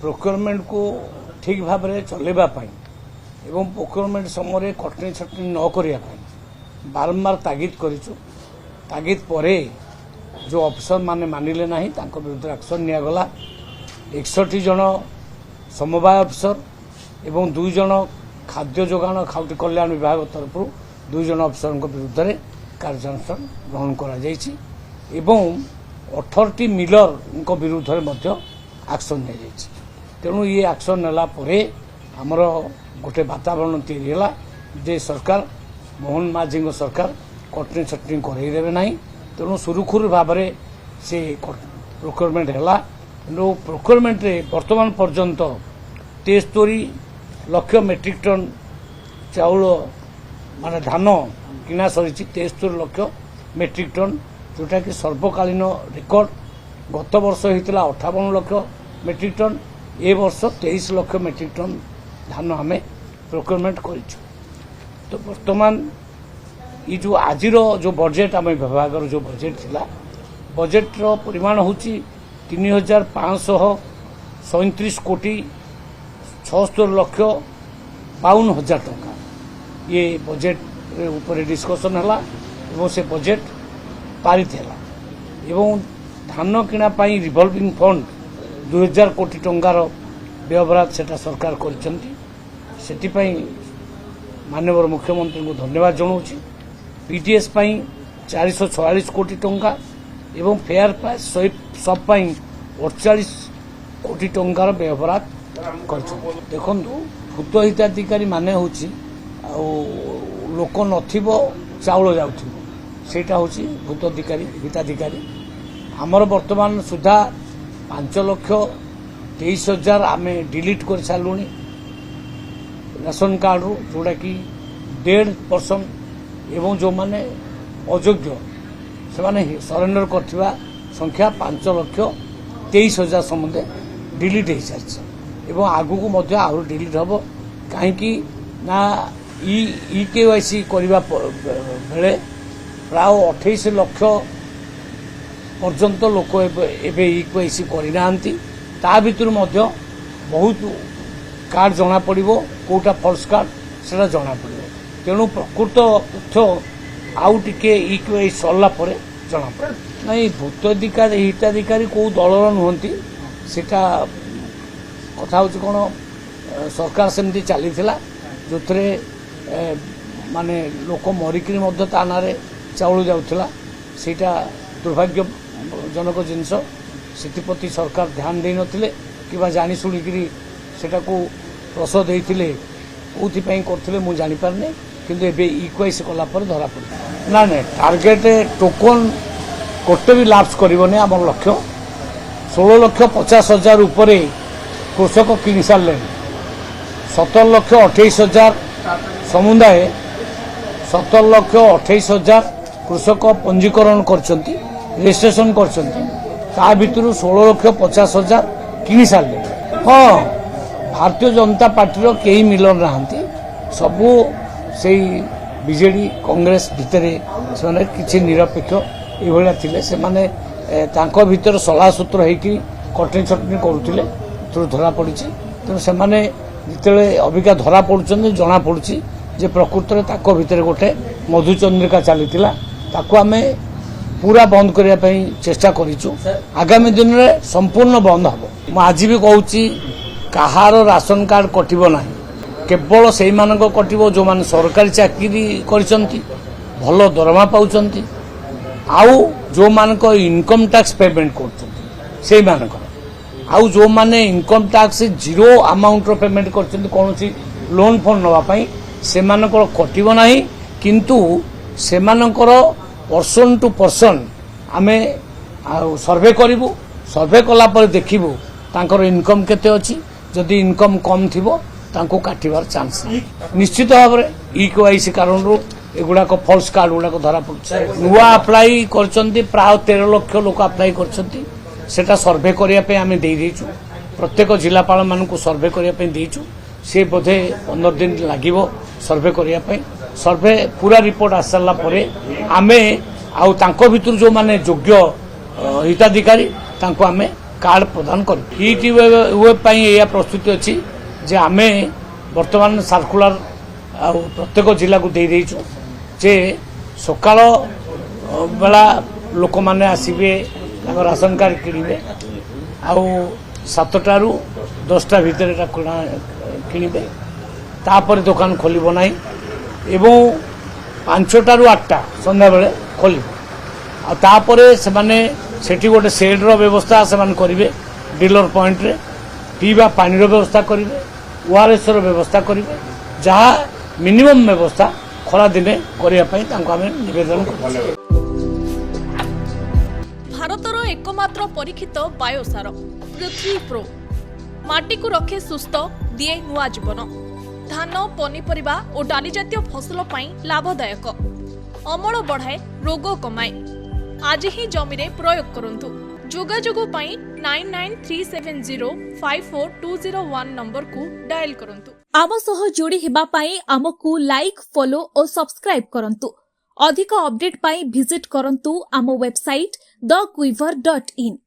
Procurement को ठीक भाव में चलैवा एवं प्रोक्योरमेंट समय कटनी छटनी न करने बारंबार तागिद करूँ तागिद पर जो अफिसर माने मानिले ना विरुद्ध एक्शन निगला 61 जन समवाय अफिसर एवं 2 जन खाद्य जोगाण खाउटी कल्याण विभाग तरफ 2 जन अफिसर विरुद्ध में कार्यानुष्ठान ग्रहण कर 18 मिलर विरुद्ध में एक्शन नि तेणु ये एक्शन नेला आमर गोटे वातावरण तैयारी जे सरकार मोहन माझी सरकार कटनी छटनी करदेवे ना तेणु सुरुखुरु भाव में से प्रोक्योरमेंट है प्रोक्योरमेंट वर्तमान पर्यंत 73 लाख मेट्रिक टन चाउल माने धान किना सरी 73 लाख मेट्रिक टन जोटा कि सर्वकालीन रेकर्ड गत वर्ष होता 58 लाख मेट्रिक टन ए वर्ष 23 लाख मेट्रिक टन धान आम प्रोक्योरमेंट कर तो वर्तमान ये जो आज जो बजेट आम विभाग जो बजेट थिला बजेट रो परिमाण होची 3537 कोटी 76 लाख 52 हजार टंका ये बजेट ऊपर डिस्कशन है से बजेट पारित है एवं धान किना रिवॉल्विंग फंड 2000 कोटी टंकार व्यवहार से सरकार कर माननीय मुख्यमंत्री को धन्यवाद जनाऊँ पीटीएस 444 कोटी टंका एवं फेयर प्राइस सब 48 कोटी टंकार व्यवहार कर देखु भूत हिताधिकारी माने हूँ लोक नथिबो चाउल जाउथिबो हूँ भूत हिताधिकारी आमर वर्तमान सुधा 5,23,000 आम डिलीट कर सारू राशन कार्ड रू जोटा कि 1.5% एवं जो माने अयोग्य से माने सरेंडर करथिबा संख्या 5,23,000 सम्बन्धे डिलीट हो सारी एवं आगु को मध्य आहुरी डिलीट हम कहीं ना केवाईसी करने बेले प्राय 28 लाख पर्यंत लोक केवाईसी करना ता भितर बहुत कार्ड जना पड़ो कोटा फल्स कार्ड से जना पड़ो तेणु प्रकृत तथ्य आउ टे केवाईसी सरला जना पड़े नहीं भूत हिताधिकारी कौ दलर नुहति सेटा कथा हूँ कौन सरकार सेमती चली जो थे माने लोक मरिकी ना चाउल जाऊला सेटा दुर्भाग्यजनक जिनस से सरकार ध्यान दे नथिले कि जानी शुणिकी सेटा को रस देते कौन करते मुझे जापारे किंतु एबे इक्वाइस कला धरा पड़े ना ना टार्गेट टोकन गोटे भी लाप्स करने आम लक्ष्य 16,50,000 उपर कृषक किनी सारे 17,28,000 समुदाय 17,28,000 कृषक पंजीकरण कर रजिस्ट्रेशन कर भितर 16,50,000 किनी सारे हाँ भारतीय जनता पार्टी कई मिलर ना सबू से बीजेडी कांग्रेस भितर से किसी निरपेक्ष ये थे से माने भीतर सलाह सूत्र होती कटनी छटनी करुले धरा पड़ी तेणु से जिते अबिका धरा पड़ुं जना पड़ी जे प्रकृत में भितर गोटे मधुचंद्रिका चली आम पूरा बंद करने चेष्टा करूँ आगामी दिन में संपूर्ण बंद हम आज भी कहूँ कहार राशन कार्ड कटब ना केवल से कटब जो मैंने सरकारी चाकरी कर दरमा पाँच आउ जो मान इनकम टैक्स पेमेंट कर आउ जो माने income tax zero amount payment कर कौन लोन फोन नापी से कटब ना किंतु से पर्सन टू पर्सन आम सर्वे करूँ सर्वे कलापर देखू तांकर इनकम केते अच्छी जदि इनकम कम थी काटार चांस निश्चित भाव में इक्वाईसी कारण रू एगुड़ाक फल्स कार्ड गुड़ाक धरा पड़े नुआ अप्लाई कर प्राय 13 लाख लोक अप्लाई कर सर्वे करने आम देचु प्रत्येक जिलापाल मान सर्वे करने सी बोधे 15 दिन लगे सर्वे करने सर्वे पूरा रिपोर्ट आस सारा आम आउ भितर जो माने योग्य हिताधिकारी आम कार्ड प्रदान कर हिट वेब या प्रस्तुति अच्छी जे आम बर्तमान सर्कुलर प्रत्येक जिला को दे देइछु जे सकाळ बेला लोक माने आसीबे राशन कार्ड किणवे आउ 7टारू 10टा भितर किणवे तापर दुकान खोलिबो नाही एवं 5टारू 8टा संध्या बेले खोलिबो तापर से माने सेठी गोटे सेड रो व्यवस्था से माने करिवे डीलर पॉइंट रे पीवा पानी रो व्यवस्था करिवे ओआरएस रो व्यवस्था करिवे जहा मिनिमम व्यवस्था खरा दिने करिया पई तांको आमे निवेदन करछे। भारतर एकमात्र परीक्षित बायोसार पृथ्वी प्रो माटी को रखे सुस्थ दिए नुआ जीवन धान पनीपरिबा और डाली जातीय फसल पाई लाभदायक अमल बढ़ाए रोग कमाए आज ही जमीरे प्रयोग करंतु जोगाजोग पाई 9937054201 नंबर को डायल करंतु। आम सह जोड़ी हेबा पाई आमको लाइक फॉलो और सब्सक्राइब करंतु अधिक अपडेट पाई विजिट करंतु आम वेबसाइट thequiver.in।